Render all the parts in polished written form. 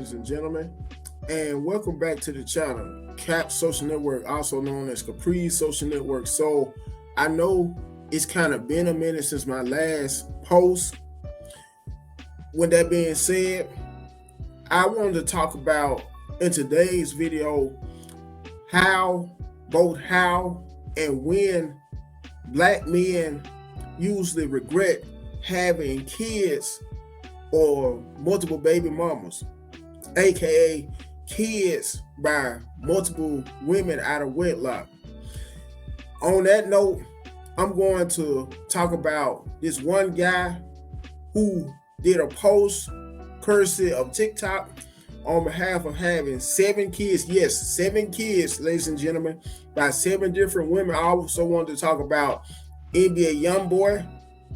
ladies and gentlemen, and welcome back to the channel, Cap Social Network, also known as Capri Social Network. So I know it's kind of been a minute since my last post. With that being said, I wanted to talk about in today's video how and when black men usually regret having kids or multiple baby mamas, aka kids by multiple women out of wedlock. On that note, I'm going to talk about this one guy who did a post courtesy of TikTok on behalf of having 7 kids. Yes, 7 kids, ladies and gentlemen, by 7 different women. I also wanted to talk about NBA Youngboy,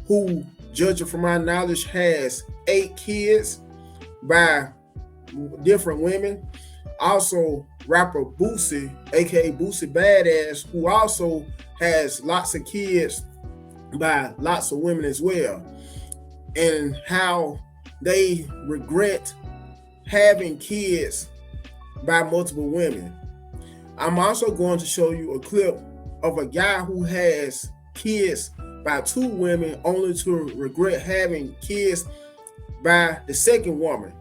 who, judging from my knowledge, has 8 kids by different women. Also, rapper Boosie, aka Boosie Badass, who also has lots of kids by lots of women as well, and how they regret having kids by multiple women. I'm also going to show you a clip of a guy who has kids by 2 women only to regret having kids by the second woman.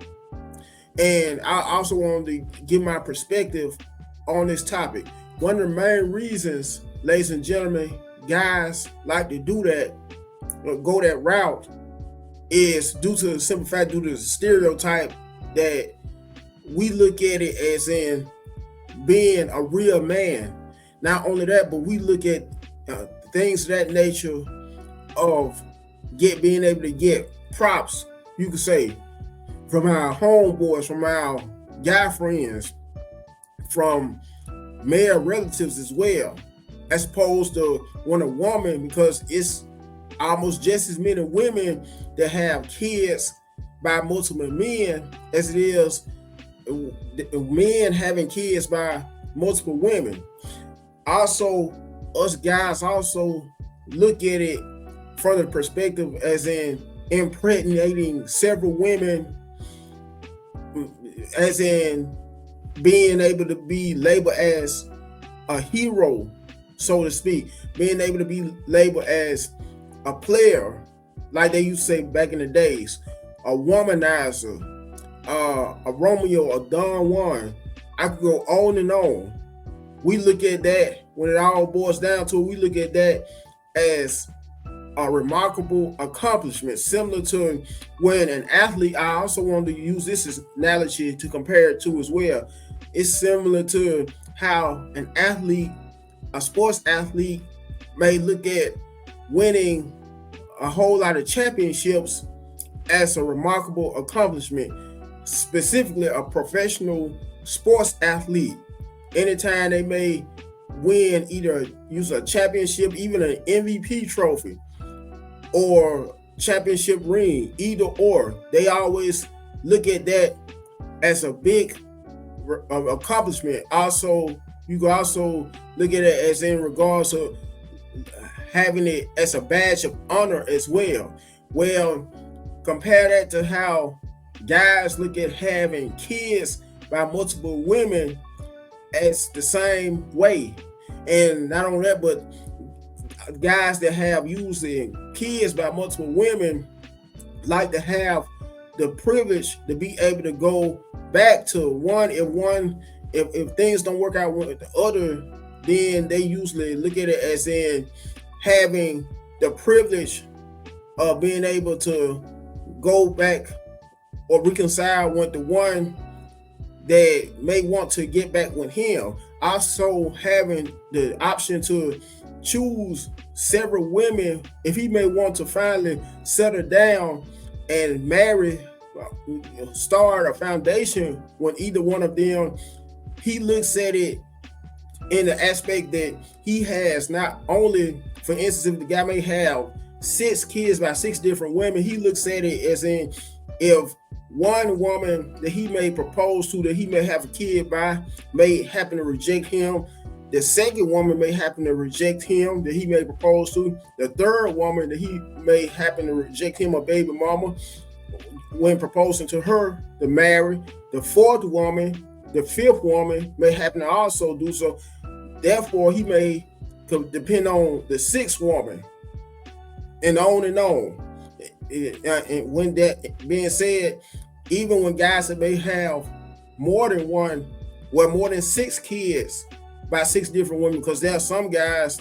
And I also want to give my perspective on this topic. One of the main reasons, ladies and gentlemen, guys like to do that, or go that route, is due to the simple fact, due to the stereotype that we look at it as in being a real man. Not only that, but we look at things of that nature of being able to get props, you could say, from our homeboys, from our guy friends, from male relatives as well, as opposed to when a woman, because it's almost just as many women that have kids by multiple men as it is men having kids by multiple women. Also, us guys also look at it from the perspective as in impregnating several women, as in being able to be labeled as a hero, so to speak, being able to be labeled as a player, like they used to say back in the days, a womanizer, a Romeo, a Don Juan. I could go on and on. We look at that, when it all boils down to it, we look at that as a remarkable accomplishment, similar to when an athlete, I also wanted to use this as analogy to compare it to as well. It's similar to how an athlete, a sports athlete, may look at winning a whole lot of championships as a remarkable accomplishment, specifically a professional sports athlete. Anytime they may win, either use a championship, even an MVP trophy, or championship ring, either or, they always look at that as a big accomplishment. Also, you can also look at it as in regards to having it as a badge of honor as well. Well, compare that to how guys look at having kids by multiple women as the same way. And not only that, but guys that have usually kids by multiple women like to have the privilege to be able to go back to one if things don't work out with the other, then they usually look at it as in having the privilege of being able to go back or reconcile with the one that may want to get back with him. Also having the option to choose several women if he may want to finally settle down and marry, start a foundation with either one of them. He looks at it in the aspect that he has not only, for instance, if the guy may have 6 kids by 6 different women, he looks at it as in if one woman that he may propose to, that he may have a kid by, may happen to reject him, the second woman may happen to reject him that he may propose to, the third woman that he may happen to reject him, a baby mama, when proposing to her to marry. The fourth woman, the fifth woman may happen to also do so. Therefore, he may depend on the sixth woman, and on and on. And when that being said, even when guys that may have more than one, well, more than 6 kids by 6 different women, because there are some guys,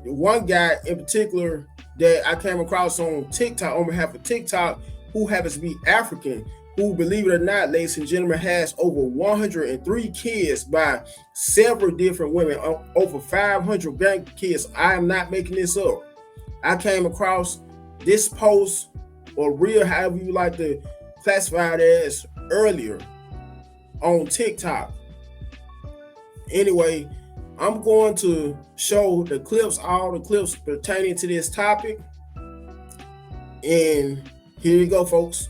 one guy in particular that I came across on TikTok, on behalf of TikTok, who happens to be African, who, believe it or not, ladies and gentlemen, has over 103 kids by several different women, over 500 grandkids. I am not making this up. I came across this post, or reel, however you like to classify it as, earlier on TikTok. Anyway, I'm going to show the clips, all the clips pertaining to this topic. And here you go, folks.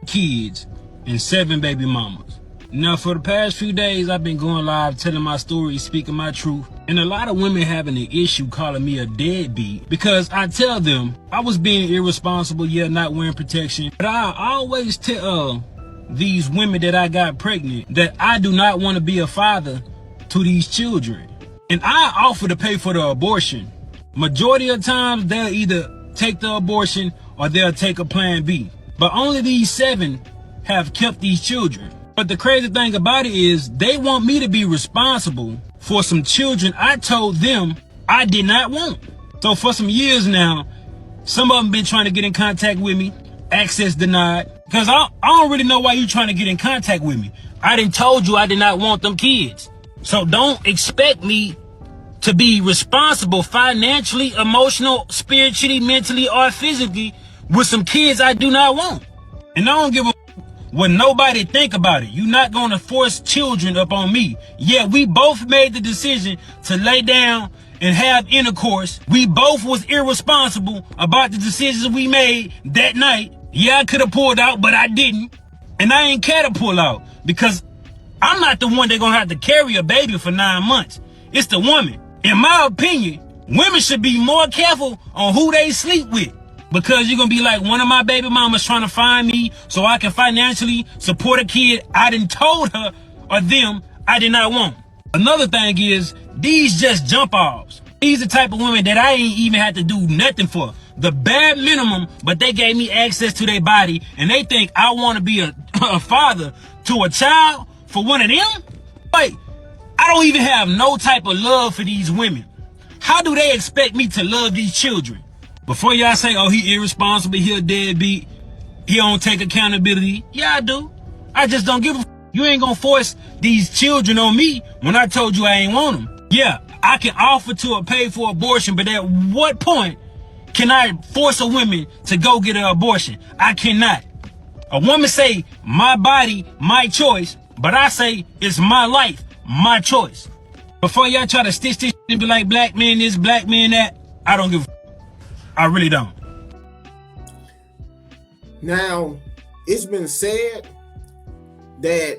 Kids and 7 baby mamas. Now, for the past few days, I've been going live telling my story, speaking my truth, and a lot of women having an issue calling me a deadbeat because I tell them I was being irresponsible, not wearing protection. But I always tell these women that I got pregnant that I do not want to be a father to these children. And I offer to pay for the abortion. Majority of times, they'll either take the abortion or they'll take a plan B. But only these 7 have kept these children. But the crazy thing about it is they want me to be responsible for some children I told them I did not want. So for some years now, some of them been trying to get in contact with me, access denied. Because I don't really know why you trying to get in contact with me. I done told you I did not want them kids. So don't expect me to be responsible financially, emotional, spiritually, mentally, or physically with some kids I do not want. And I don't give a what nobody think about it. You're not going to force children up on me. Yeah, we both made the decision to lay down and have intercourse. We both was irresponsible about the decisions we made that night. Yeah, I could have pulled out, but I didn't. And I ain't care to pull out because I'm not the one that's going to have to carry a baby for 9 months. It's the woman. In my opinion, women should be more careful on who they sleep with. Because you're going to be like, one of my baby mamas trying to find me so I can financially support a kid I done told her or them I did not want. Another thing is, these just jump offs. These the type of women that I ain't even had to do nothing for. The bare minimum, but they gave me access to their body and they think I want to be a father to a child for one of them? Wait, I don't even have no type of love for these women. How do they expect me to love these children? Before y'all say, oh, he irresponsible, he a deadbeat, he don't take accountability. Yeah, I do. I just don't give a f. You ain't gonna force these children on me when I told you I ain't want them. Yeah, I can offer to pay for abortion, but at what point can I force a woman to go get an abortion? I cannot. A woman say, my body, my choice, but I say, it's my life, my choice. Before y'all try to stitch this and be like, black man this, black man that, I don't give a f. I really don't. Now, it's been said that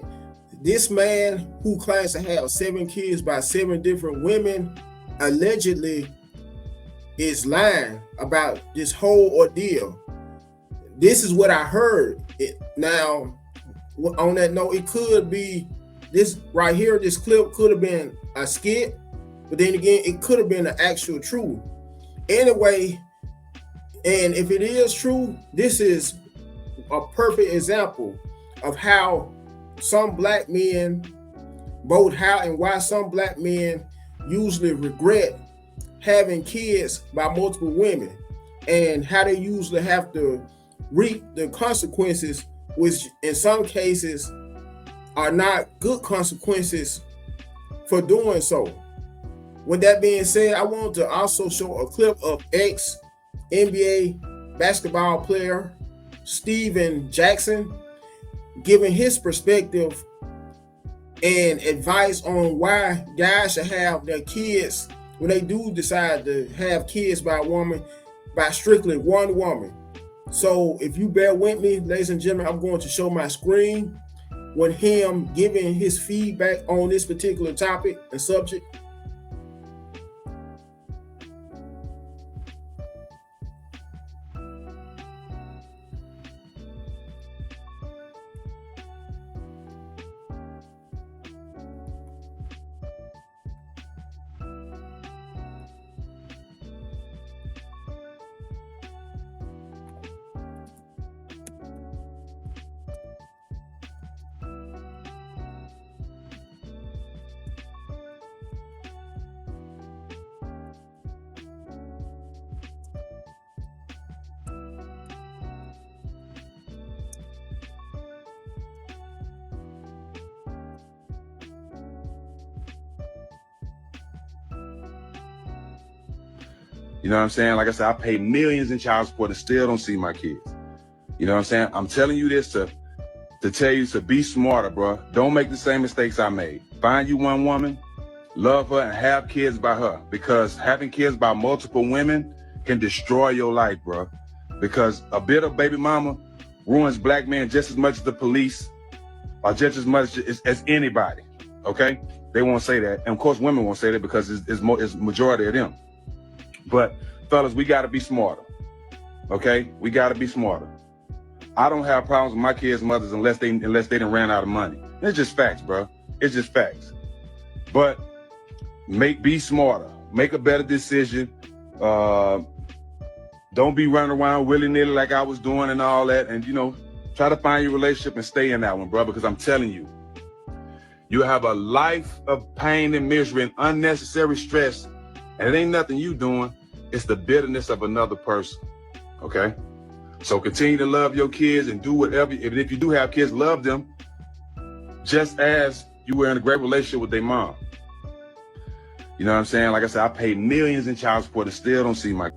this man who claims to have 7 kids by 7 different women allegedly is lying about this whole ordeal. This is what I heard. Now, on that note, it could be this right here, this clip could have been a skit, but then again, it could have been the actual truth. Anyway, and if it is true, this is a perfect example of how some black men, both how and why some black men usually regret having kids by multiple women, and how they usually have to reap the consequences, which in some cases are not good consequences for doing so. With that being said, I want to also show a clip of ex-NBA basketball player Steven Jackson giving his perspective and advice on why guys should have their kids when they do decide to have kids by a woman, by strictly one woman. So if you bear with me, ladies and gentlemen, I'm going to show my screen when him giving his feedback on this particular topic and subject? You know what I'm saying? Like I said, I pay millions in child support and still don't see my kids. You know what I'm saying? I'm telling you this to tell you to be smarter, bro. Don't make the same mistakes I made. Find you one woman, love her, and have kids by her. Because having kids by multiple women can destroy your life, bro. Because a bit of baby mama ruins black men just as much as the police or just as much as anybody, okay? They won't say that. And of course, women won't say that because it's majority of them. But fellas, we got to be smarter, okay? We got to be smarter. I don't have problems with my kids' mothers unless they done ran out of money. It's just facts, bro. It's just facts. But be smarter. Make a better decision. Don't be running around willy-nilly like I was doing and all that. And, you know, try to find your relationship and stay in that one, bro, because I'm telling you, you have a life of pain and misery and unnecessary stress. And it ain't nothing you doing. It's the bitterness of another person, okay? So continue to love your kids and do whatever. If you do have kids, love them just as you were in a great relationship with their mom. You know what I'm saying? Like I said, I paid millions in child support and still don't see my.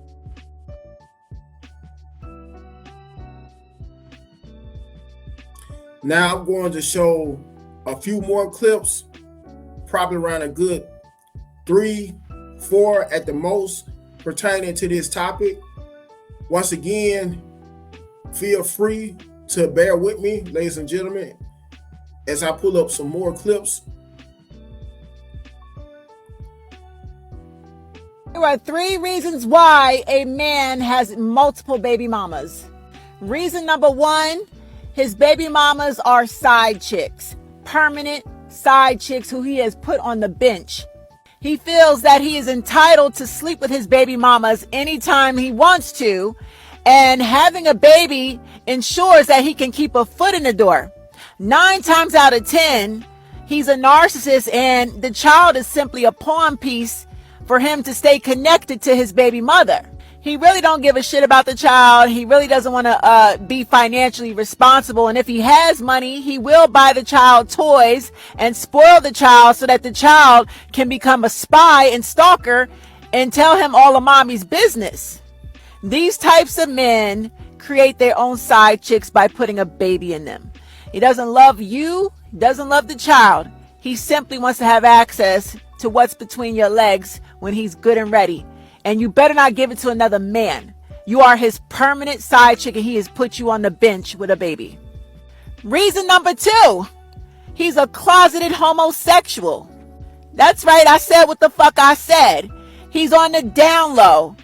Now I'm going to show a few more clips, probably around a good 3, 4 at the most, pertaining to this topic. Once again, feel free to bear with me, ladies and gentlemen, as I pull up some more clips. There are 3 reasons why a man has multiple baby mamas. Reason number 1, his baby mamas are side chicks, permanent side chicks who he has put on the bench. He feels that he is entitled to sleep with his baby mamas anytime he wants to, and having a baby ensures that he can keep a foot in the door. 9 times out of 10, he's a narcissist, and the child is simply a pawn piece for him to stay connected to his baby mother. He really don't give a shit about the child. He really doesn't want to be financially responsible. And if he has money, he will buy the child toys and spoil the child so that the child can become a spy and stalker and tell him all of mommy's business. These types of men create their own side chicks by putting a baby in them. He doesn't love you, doesn't love the child. He simply wants to have access to what's between your legs when he's good and ready. And you better not give it to another man. You are his permanent side chick, and he has put you on the bench with a baby. Reason number 2, he's a closeted homosexual. That's right, I said what the fuck I said. He's on the down low,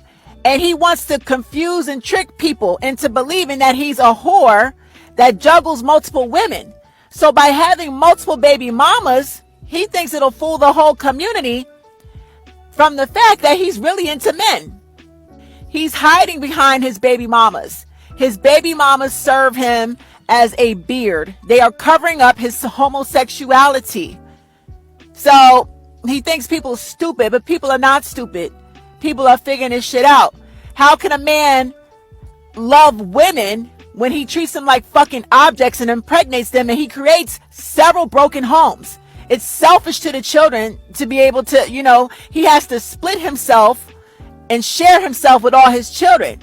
and he wants to confuse and trick people into believing that he's a whore that juggles multiple women. So by having multiple baby mamas, he thinks it'll fool the whole community from the fact that he's really into men. He's hiding behind his baby mamas. His baby mamas serve him as a beard. They are covering up his homosexuality. So he thinks people are stupid, but people are not stupid. People are figuring this shit out. How can a man love women when he treats them like fucking objects and impregnates them, and he creates several broken homes? It's selfish to the children to be able to, he has to split himself and share himself with all his children.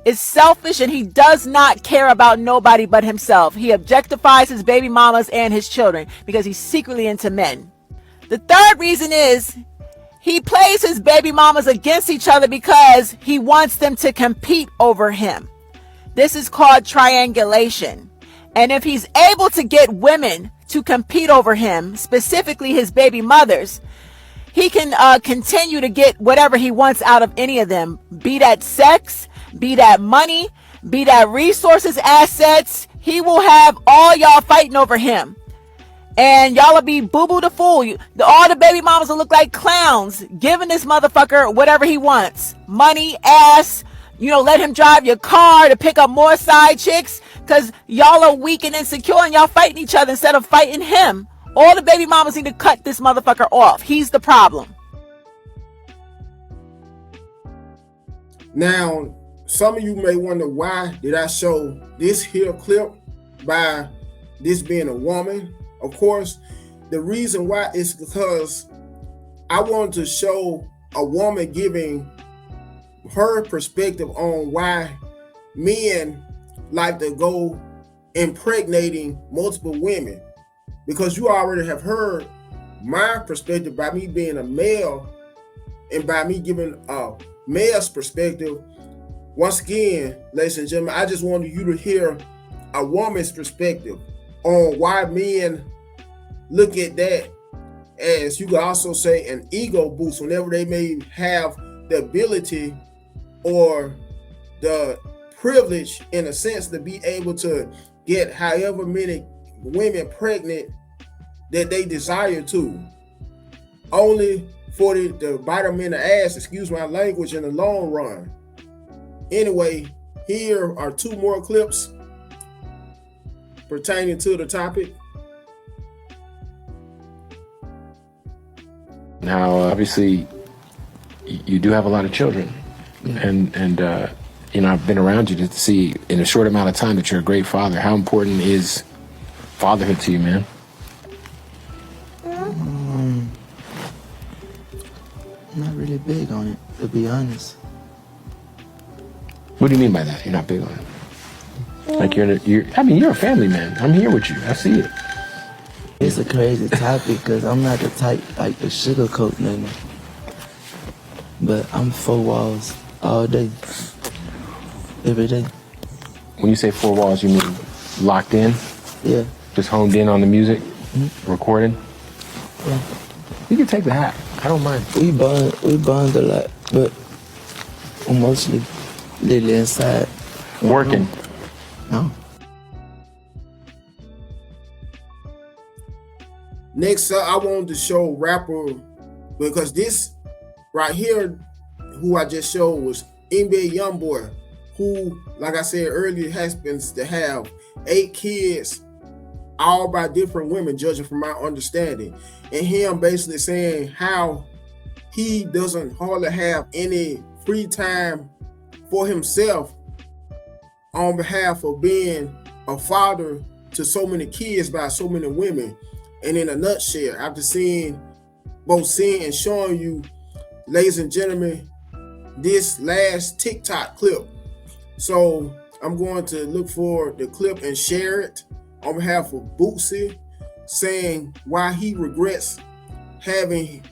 It's selfish, and he does not care about nobody but himself. He objectifies his baby mamas and his children because he's secretly into men. The third reason is he plays his baby mamas against each other because he wants them to compete over him. This is called triangulation. And if he's able to get women to compete over him, specifically his baby mothers, he can continue to get whatever he wants out of any of them, be that sex, be that money, be that resources, assets. He will have all y'all fighting over him. And y'all will be boo-boo the fool. All the baby mamas will look like clowns, giving this motherfucker whatever he wants. Money, ass, let him drive your car to pick up more side chicks, because y'all are weak and insecure and y'all fighting each other instead of fighting him. All the baby mamas need to cut this motherfucker off. He's the problem. Now, some of you may wonder, why did I show this here clip by this being a woman? Of course, the reason why is because I wanted to show a woman giving her perspective on why men like to go impregnating multiple women. Because you already have heard my perspective by me being a male, and by me giving a male's perspective. Once again, ladies and gentlemen, I just wanted you to hear a woman's perspective on why men look at that as, you could also say, an ego boost whenever they may have the ability or the privilege, in a sense, to be able to get however many women pregnant that they desire to, only for the bite them in the ass, excuse my language, in the long run. Anyway, here are two more clips pertaining to the topic. Now, obviously, you do have a lot of children, and I've been around you to see in a short amount of time that you're a great father. How important is fatherhood to you, man? I'm not really big on it, to be honest. What do you mean by that? You're not big on it? Like you're a family man. I'm here with you. I see it. It's a crazy topic because I'm not the type like to sugarcoat nothing. But I'm 4 walls all day, every day. When you say 4 walls, you mean locked in? Yeah. Just honed in on the music, recording? Yeah. You can take the hat. I don't mind. We bond a lot, but I'm mostly literally inside. Working? No. Next up, I wanted to show rapper, because this right here, who I just showed, was NBA Youngboy, who, like I said earlier, happens to have 8 kids, all by different women, judging from my understanding. And him basically saying how he doesn't hardly have any free time for himself on behalf of being a father to so many kids by so many women. And in a nutshell, after seeing and showing you, ladies and gentlemen, this last TikTok clip. So I'm going to look for the clip and share it on behalf of Boosie, saying why he regrets having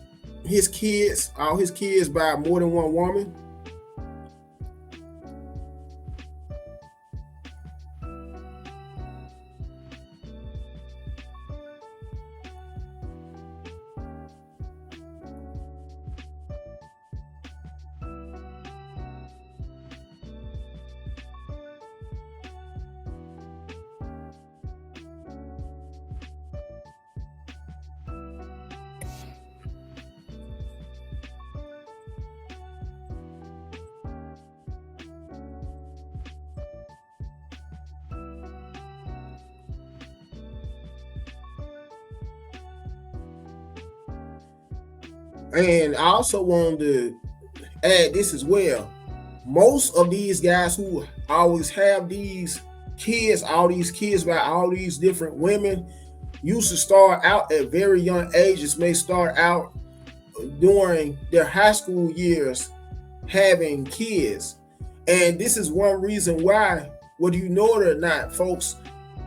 his kids, all his kids, by more than one woman. And I also wanted to add this as well. Most of these guys who always have these kids, all these kids by all these different women, used to start out at very young ages, may start out during their high school years having kids. And this is one reason why, whether you know it or not, folks,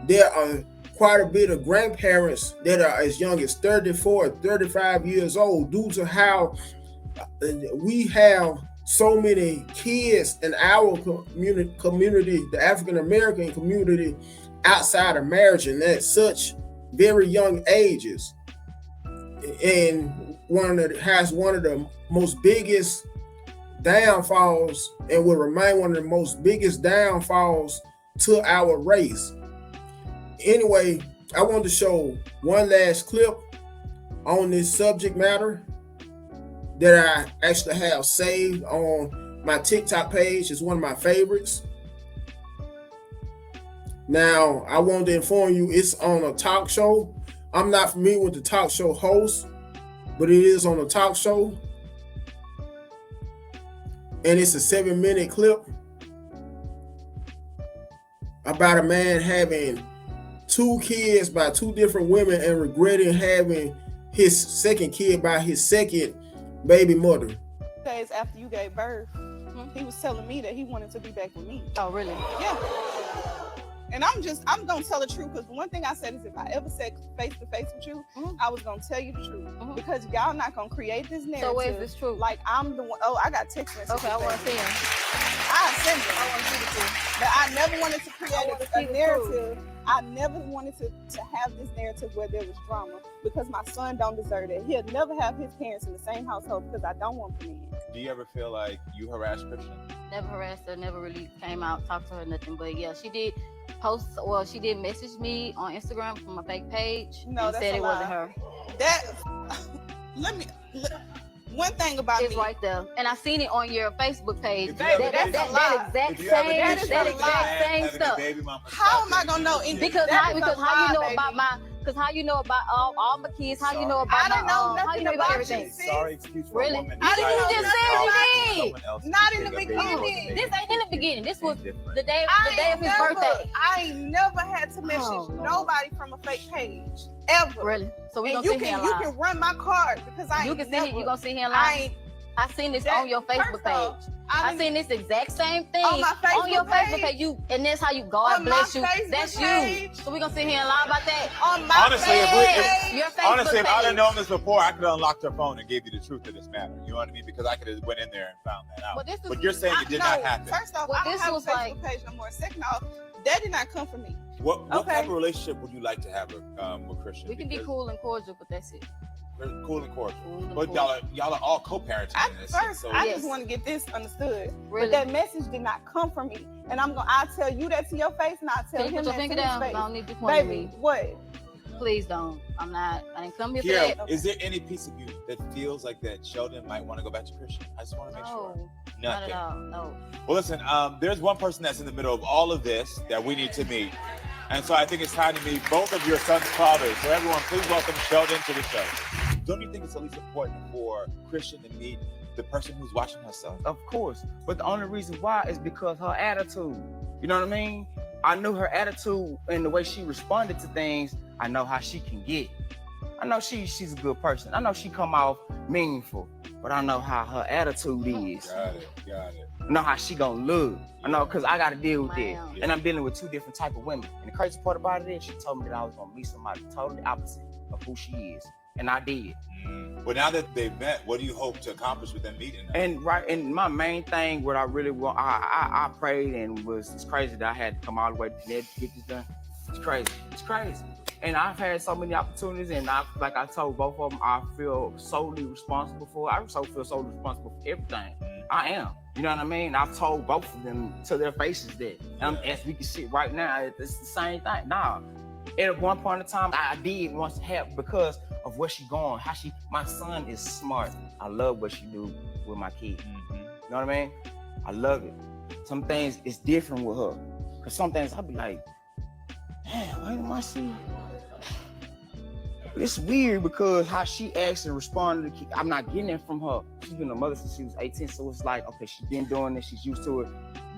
there are quite a bit of grandparents that are as young as 34, 35 years old, due to how we have so many kids in our community, the African American community, outside of marriage and at such very young ages. And one of the most biggest downfalls, and will remain one of the most biggest downfalls to our race. Anyway, I wanted to show one last clip on this subject matter that I actually have saved on my TikTok page. It's one of my favorites. Now, I want to inform you, it's on a talk show. I'm not familiar with the talk show host, but it is on a talk show. And it's a 7-minute clip about a man having 2 kids by 2 different women and regretting having his second kid by his second baby mother. Days after you gave birth, he was telling me that he wanted to be back with me. Oh, really? Yeah. And I'm gonna tell the truth, because one thing I said is if I ever said face to face with you, I was gonna tell you the truth, because y'all not gonna create this narrative. So where's this truth? Like I'm the one. Oh, I got text messages. Okay, I want to see him. I send them. I want to see the truth. But I never wanted to create a narrative. I never wanted to have this narrative where there was drama, because my son don't deserve it. He'll never have his parents in the same household, because I don't want them in. Do you ever feel like you harassed Christian? Never harassed her, never really came out, talked to her, nothing. But yeah, she did post, well, she did message me on Instagram from my fake page. No, and that's said a it lie. wasn't her. One thing about it's me, right there, and I seen it on your Facebook page. Baby, that exact same stuff. How am I gonna know? Because how you know about my? Because how you know about all my kids? How you know about how you know about everything? Sorry, excuse me. Really? You just said you did. Not in the beginning. This ain't in the beginning. This was the day of his birthday. I ain't never had to message nobody from a fake page ever. Really? So we and gonna see him live. You can run my card, because you gonna see him live. I seen this on your Facebook page. I seen this exact same thing on your Facebook page. And that's how you God bless you. That's you. So we gonna sit here and lie about that on my honestly, if I'd have known this before, I could have unlocked her phone and gave you the truth of this matter. You know what I mean? Because I could have went in there and found that out. But you're saying it did not happen. First off, I don't have a Facebook page no more. Second off, that did not come from me. What type of relationship would you like to have with Christian? We can be cool and cordial, but that's it. Cool and cordial. But y'all are all co-parenting in this. I just want to get this understood. Really? But that message did not come from me. And I'll tell you that to your face, and I'll tell him that to his face. I don't need to point me. What? Please don't. I didn't come here for that. Is there any piece of you that feels like that Sheldon might want to go back to Christian? I just want to make sure. Nothing. Not at all. No. Well, listen, there's one person that's in the middle of all of this that we need to meet. And so I think it's time to meet both of your son's fathers. So everyone, please welcome Sheldon to the show. Don't you think it's at least important for Christian to meet the person who's watching her son? Of course. But the only reason why is because her attitude. You know what I mean? I knew her attitude and the way she responded to things. I know how she can get. I know she's a good person. I know she come off meaningful, but I know how her attitude is. Got it. I know how she gonna look. I know, because I got to deal with it. And I'm dealing with 2 different type of women. And the crazy part about it is she told me that I was gonna meet somebody totally opposite of who she is. And I did. Well, now that they've met, what do you hope to accomplish with them meeting now? And my main thing, what I really want, I prayed, and it's crazy that I had to come all the way to there to get this done. It's crazy. And I've had so many opportunities, and like I told both of them, I feel solely responsible for it. I also feel solely responsible for everything. I am. You know what I mean? I've told both of them to their faces that. As we can see right now, it's the same thing. Nah. At one point in time, I did want to have, because of where she going, my son is smart. I love what she do with my kid. You know what I mean? I love it. Some things it's different with her. Cause some things I'll be like, damn, why am I seeing? It's weird because how she acts and responded to I'm not getting it from her. She's been a mother since she was 18, so it's like, okay, she's been doing this, she's used to it.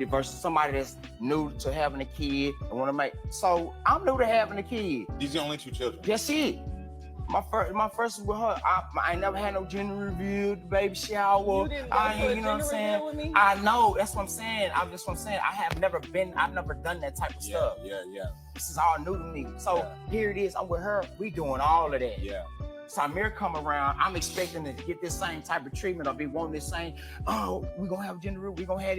Versus somebody that's new to having a kid and want to make. So I'm new to having a kid. These are the only 2 children. That's it. My first with her, I ain't never had no gender reveal, baby shower. You know what I'm saying? With me? I know, that's what I'm saying. I've never done that type of stuff. Yeah. This is all new to me. So here it is, I'm with her, we doing all of that. Yeah. Samir come around, I'm expecting to get this same type of treatment or be wanting this same, oh, we're gonna have gender reveal, we're gonna have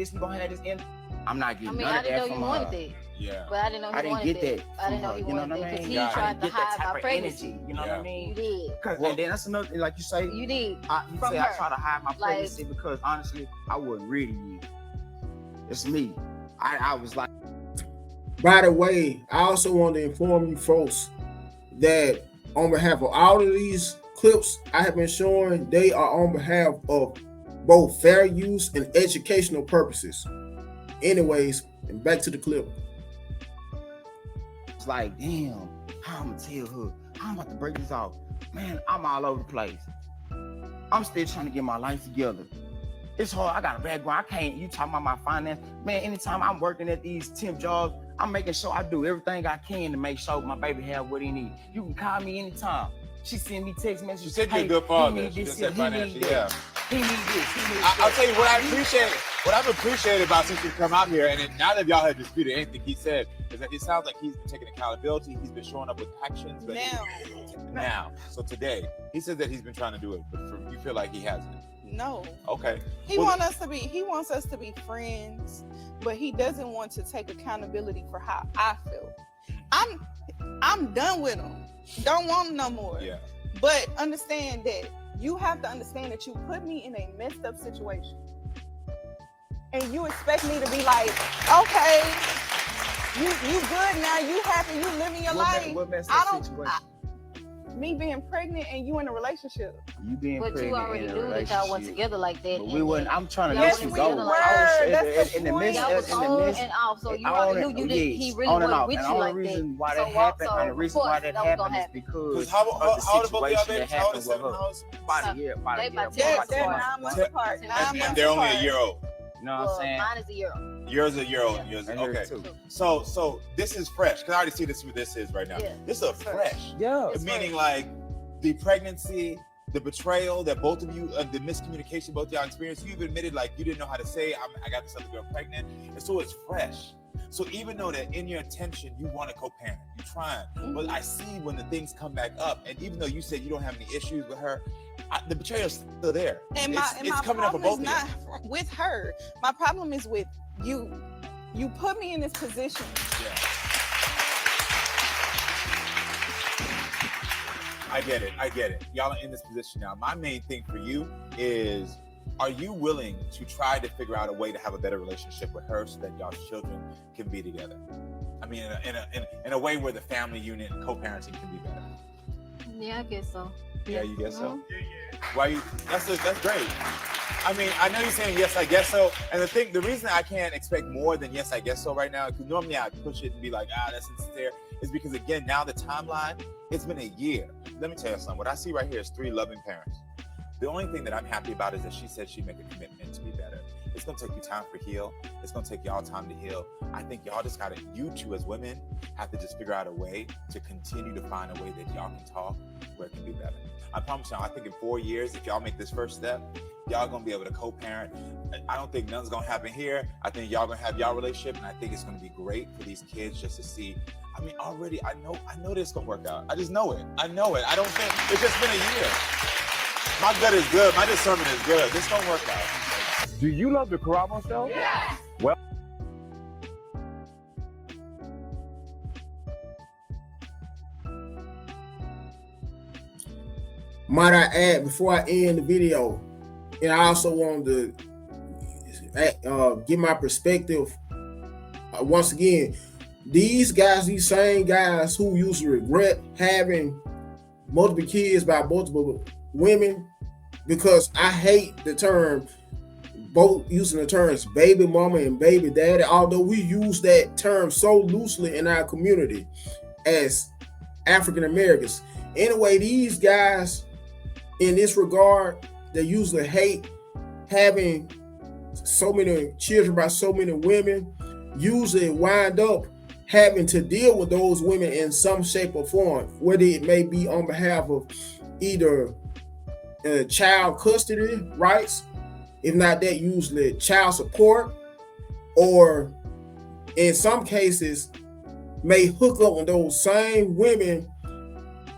this, and I'm not I getting mean, none I of didn't know that you from wanted her. that. Yeah. But I didn't know he I didn't wanted get that. I didn't know from he her, you know wanted what that I because mean? he Yeah, I I tried didn't to get that hide type my of pregnancy. energy. You know what Yeah. I mean? You did. And then that's another thing, like you say. You did. You From say her. I try to hide my Like- pregnancy because honestly, I wasn't ready yet. It's me. I was like. By the way, I also want to inform you folks that on behalf of all of these clips I have been showing, they are on behalf of both fair use and educational purposes. Anyways, and back to the clip. It's like, damn, how I'm gonna tell her? How I'm about to break this off? Man, I'm all over the place. I'm still trying to get my life together. It's hard. I got a background. I can't. You talking about my finance, man? Anytime I'm working at these temp jobs, I'm making sure I do everything I can to make sure my baby have what he need. You can call me anytime. She send me text messages. She said you're hey, a good father. He need She this, just said he need financially, that. yeah. He need this. He need I'll that. tell you what I appreciate. What I've appreciated about since you've come out here, and now that y'all have disputed anything he said, is that it sounds like he's been taking accountability. He's been showing up with actions. But now, so today, he says that he's been trying to do it, but you feel like he hasn't. No. Okay. He wants us to be friends, but he doesn't want to take accountability for how I feel. I'm done with him. Don't want him no more. Yeah. But understand that you have to understand that you put me in a messed up situation. And you expect me to be like, okay, you good now, you happy, you living your life. What messed up situation? Me being pregnant and you in a relationship. You being But pregnant you already in a knew that y'all were relationship. together like that. But we wouldn't. I'm trying to Y'all let you was go. together like that. That's In the the midst, point. Y'all was in the on midst, and off, so you already knew that he really on and wasn't off. with And you the like only that. reason why So that happened, also, and the reason of why course, that that was happened gonna is happen. because How of the old are both of y'all, situation baby? that How old happened is with 7 her. hours? About a year, about They a year. about They're 10 9 months apart. apart. 10 9 And months they're only a apart. year old. You know what I'm Well, saying? mine is a year old. Yours a year old. Yeah. Yours, And okay. hers too. So this is fresh because I already see this. What this is right now. Yeah. This is a It's fresh. fresh. Yeah. It's Meaning fresh. like the pregnancy, the betrayal that both of you, the miscommunication both y'all experienced. You've admitted like you didn't know how to say I got this other girl pregnant, and so it's fresh. So even though that in your intention you want to co-parent, you're trying, but I see when the things come back up, and even though you said you don't have any issues with her, the betrayal's still there. And it's my coming up for problem both is of you. not with her. My problem is with you. You put me in this position. Yeah. I get it. Y'all are in this position now. My main thing for you is, are you willing to try to figure out a way to have a better relationship with her so that y'all's children can be together? I mean, in a way where the family unit and co-parenting can be better. Yeah, I guess so. Yeah, you guess so? Yeah. Why you? That's great. I mean, I know you're saying yes, I guess so. And the reason I can't expect more than yes, I guess so right now, because normally I'd push it and be like, that's insincere, is because again, now the timeline, it's been a year. Let me tell you something. What I see right here is 3 loving parents. The only thing that I'm happy about is that she said she'd make a commitment to be better. It's gonna take you time to heal. It's gonna take y'all time to heal. I think y'all just gotta, you two as women, have to just figure out a way to continue to find a way that y'all can talk where it can be better. I promise y'all, I think in 4 years, if y'all make this first step, y'all gonna be able to co-parent. I don't think nothing's gonna happen here. I think y'all gonna have y'all relationship, and I think it's gonna be great for these kids just to see. I mean, already, I know this gonna work out. I just know it. I know it. I don't think, it's just been a year. My gut is good. My discernment is good. This gonna work out. Do you love the Carabo Show? Yes. Well, Might I add, before I end the video, and I also wanted to give my perspective. Once again, these same guys who used to regret having multiple kids by multiple women, because I hate the term, both using the terms baby mama and baby daddy, although we use that term so loosely in our community as African Americans. Anyway, these guys, in this regard, they usually hate having so many children by so many women, usually wind up having to deal with those women in some shape or form, whether it may be on behalf of either child custody rights, if not that, usually child support, or in some cases may hook up with those same women,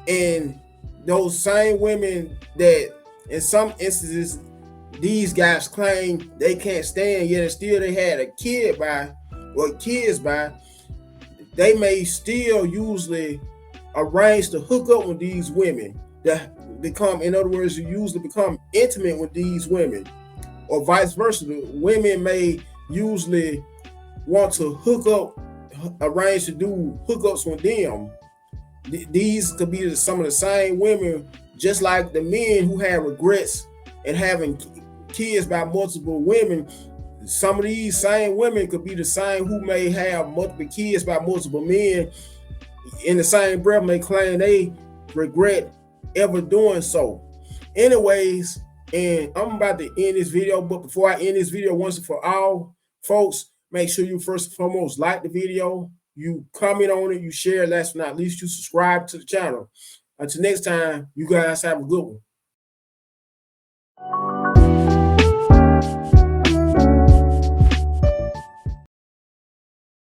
and those same women that in some instances these guys claim they can't stand, yet still they had a kid by, or kids by, they may still usually arrange to hook up with these women that become, in other words, you usually become intimate with these women, or vice versa. The women may usually want to hook up, arrange to do hookups with them. These could be some of the same women, just like the men who have regrets and having kids by multiple women. Some of these same women could be the same who may have multiple kids by multiple men. In the same breath, may claim they regret ever doing so. Anyways, and I'm about to end this video, but before I end this video, once and for all, folks, make sure you first and foremost like the video, you comment on it, you share, last but not least, you subscribe to the channel. Until next time, you guys have a good one.